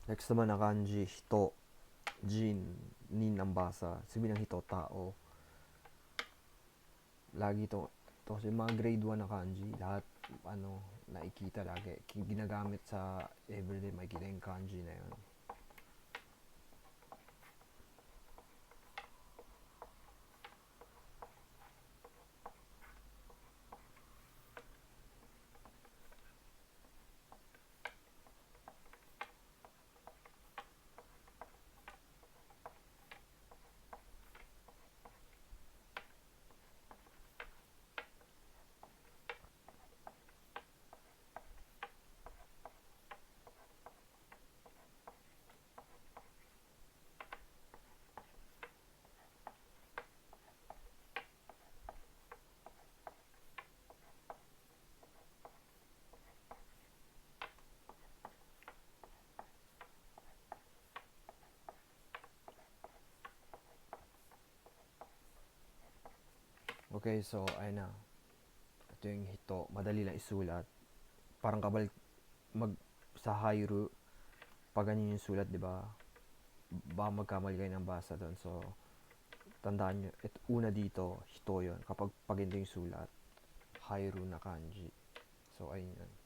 Next naman na kanji, hito, jin, nin ang basa. Sabihin ng hito, tao. Lagi to kasi mga grade 1 na kanji, lahat ano, nakikita lagi. Ginagamit sa everyday, makikita yung kanji na yun. Okay, so ayun na. Ito yung hito, madali lang isulat. Parang kabalik mag sa Hairu, pag ganyan yung sulat, di ba? Baka magkamali kayo ng basa doon. So, tandaan nyo, una dito, hito yun. Kapag pag ito yung sulat, Hairu na kanji. So, ayun yun.